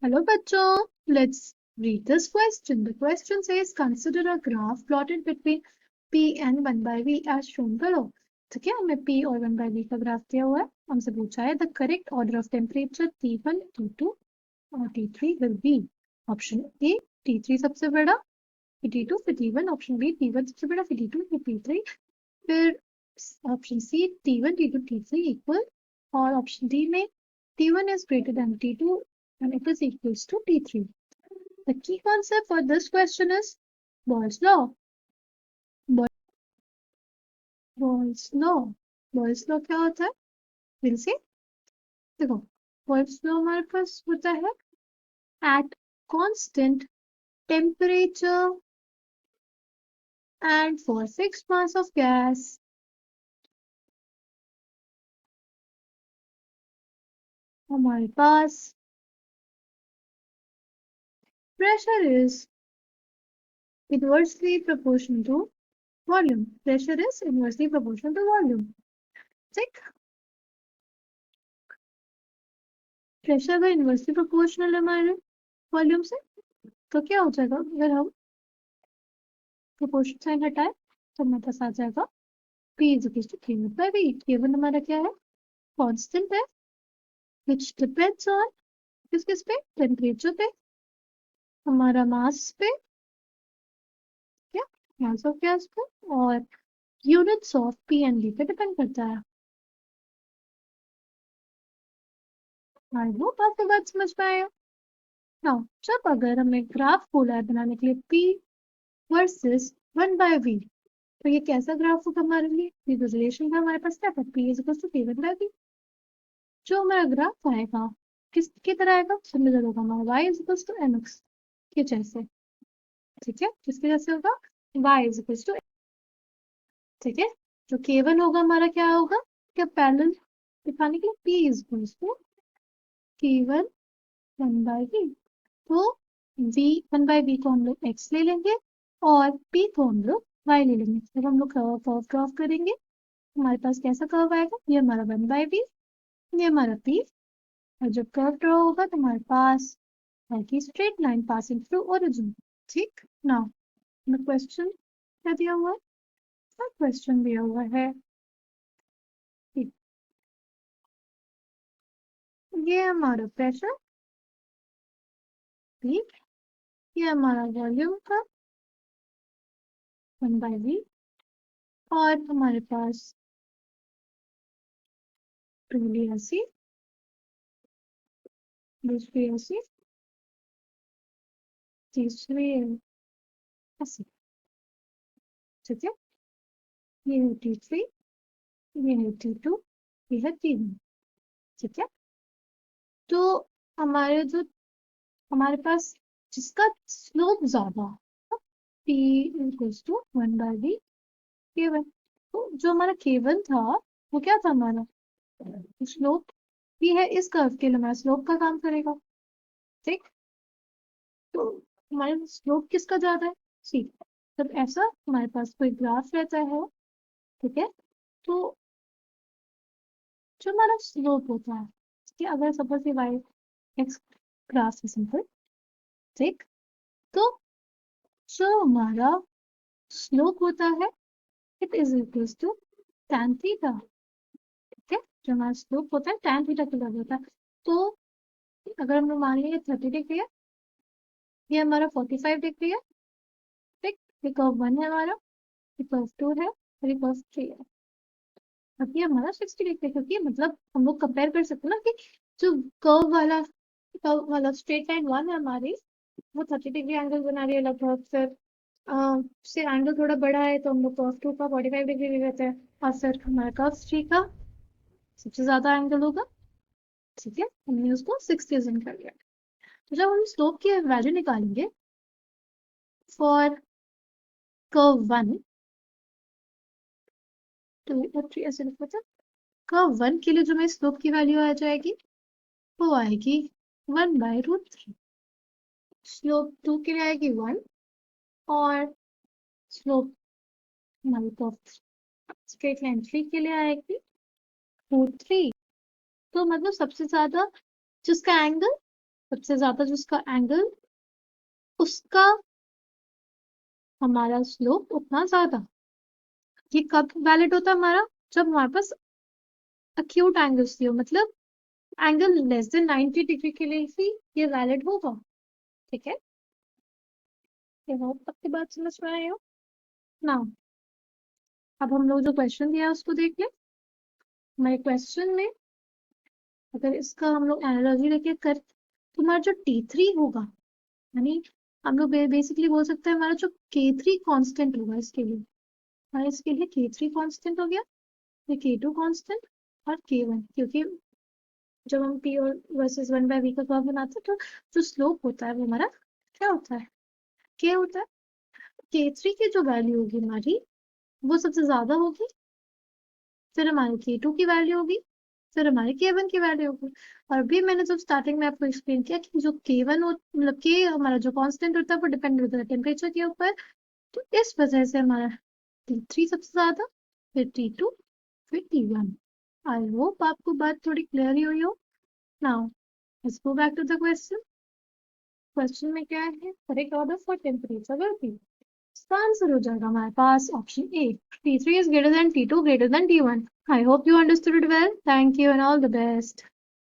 Hello, bachcho. Let's read this question. The question says, consider a graph plotted between P and 1 by V as shown below. ठीक है, हमें P और 1 by V का graph दिया हुआ है. हमसे पूछा है the correct order of temperature T1, T2 और T3 will be. Option A T3 सबसे बड़ा, फिर T2, फिर T1. ऑप्शन B T1 सबसे बड़ा, फिर T2, फिर T3. फिर option C T1, T2, T3 equal. और ऑप्शन D में T1 is greater than T2 and it is equals to T3. The key concept for this question is Boyle's law. Boyle's law. Boyle's law क्या होता है? फिर से देखो, Boyle's law हमारे पास होता है at constant temperature and for fixed mass of gas, हमारे पास pressure is inversely proportional to volume. Pressure is inversely proportional to volume. ठीक, प्रेशर अगर इनवर्सली प्रोपोर्शनल है हमारे वॉल्यूम से तो क्या हो जाएगा? अगर हम प्रोपोर्शन साइन हटाए तो हमारे पास आ जाएगा P is equal to K1 by V. K1 हमारा क्या है? कांस्टेंट है which depends on किस पे? टेम्परेचर पे, हमारा मास पे, क्या मास ऑफ गैस पे, और units of P and V पे डिपेंड करता है. आई होप आपको बात समझ में आया. नाउ जब अगर हमें ग्राफ बोला है बनाने के लिए P वर्सेस 1 by V, तो ये कैसा ग्राफ होगा हमारे लिए? ये जो रिलेशन है हमारे पास क्या था? P is equal to K1 by V. जो हमारा ग्राफ आएगा किसकी तरह आएगा? सिमिलर होगा हमारा y is equal to mx के जैसे. ठीक है, किसके जैसे होगा? y is equal to, ठीक है. जो K1 होगा हमारा क्या होगा? क्या पैरेलल दिखाने के लिए P is equal to K1 1 by V. तो V 1 by V को हम लोग x ले लेंगे और P को हम लोग y ले लेंगे. जब हम लोग कर्व ड्रॉ करेंगे हमारे पास कैसा कर्व आएगा? ये हमारा 1 by V, ये हमारा P. और जब कर्व ड्रॉ होगा तो हमारे पास आएगी straight line passing through origin. ठीक, नाउ क्वेश्चन क्या दिया हुआ है? क्वेश्चन दिया हुआ है ये हमारा प्रेशर, ठीक, ये हमारा वॉल्यूम का 1 by V, और हमारे पास पहली ऐसी, दूसरी ऐसी, तीसरी ऐसी. ठीक है, ये है T3, ये है T2, ये है T1. ठीक है, तो हमारे पास जिसका स्लोप ज्यादा, P equals to 1 by V K1. तो जो हमारा K1 था वो क्या था हमारा? स्लोप. P है इस कर्व के लिए हमारा स्लोप का काम करेगा. ठीक, तो हमारे स्लोप किसका ज्यादा है? सी. जब ऐसा हमारे पास कोई ग्राफ रहता है, ठीक है, तो जो हमारा स्लोप होता है, ठीक है, अगर सपोज ये वाई एक्स ग्राफ है सिंपल, ठीक, तो जो हमारा स्लोप होता है it is equals to tan theta. ठीक है, जो हमारा स्लोप होता है tan थीटा के बराबर होता है. तो अगर हम लोग मान लीजिए 30 डिग्री है, ये हमारा 45 डिग्री है. ठीक, ये कर्व 1 है हमारा, ये कर्व 2 है और ये कर्व 3 है. अब ये हमारा 60 डिग्री है, क्योंकि मतलब हम लोग कंपेयर कर सकते हैं ना कि जो कर्व वाला स्ट्रेट लाइन 1 है हमारी, वो 30 डिग्री एंगल बना रही है लगभग. फिर से एंगल थोड़ा बड़ा है तो हम लोग कर्व 2 का 45 डिग्री ले लेते हैं, और फिर हमारा कर्व 3 का सबसे ज्यादा एंगल होगा. ठीक है, हमने उसको 60 अज्यूम कर लिया. तो जब हम स्लोप की वैल्यू निकालेंगे फॉर कर्व 1, तो 3 ऐसे लिखा था. कर्व 1 के लिए जो मेरी स्लोप की वैल्यू आ जाएगी वो आएगी 1/√3. स्लोप 2 के लिए आएगी 1, और स्लोप हमारी कर्व स्ट्रेट लाइन 3 के लिए आएगी √3. तो मतलब सबसे ज्यादा जिसका एंगल सबसे ज्यादा जिसका एंगल, उसका हमारा स्लोप उतना ज्यादा। ये कब वैलिड होता है हमारा? जब हमारे पास अक्यूट एंगल्स थी, मतलब एंगल लेस देन 90 डिग्री के लिए ही ये वैलिड होगा। ठीक है, ये होप आपकी बात समझ में आई हो ना। अब हम लोग जो क्वेश्चन दिया है उसको देख ले। हमारे क्वेश्चन में अगर इसका हम लोग एनालॉजी लेके कर, तो हमारा जो T3 होगा, यानी हम लोग बेसिकली बोल सकते हैं हमारा जो K3 कांस्टेंट होगा इसके लिए, हमारा इसके लिए K3 कांस्टेंट हो गया, ये K2 कांस्टेंट और K1, क्योंकि जब हम P और वर्सेस 1/v का कर्व बनाते हैं तो जो स्लोप होता है वो हमारा क्या होता है, K होता है। K3 की जो वैल्यू होगी हमारी, वो सबसे ज्यादा होगी, फिर हमारी K2 की वैल्यू होगी, फिर हमारे K1 की वैल्यू होगी। और भी मैंने जब स्टार्टिंग में आपको एक्सप्लेन किया कि जो K1 मतलब K हमारा जो कांस्टेंट होता है वो डिपेंड होता है टेम्परेचर के ऊपर। तो इस वजह से हमारा T3 सबसे ज्यादा, फिर T2, फिर T1। आई होप आपको बात थोड़ी क्लियर ही हुई हो। Now let's go back to the question. Question में क्या है, correct order for temperature will be, इसका आंसर हो जाएगा हमारे पास option A, T3 is greater than T2 greater than T1। I hope you understood it well. Thank you and all the best.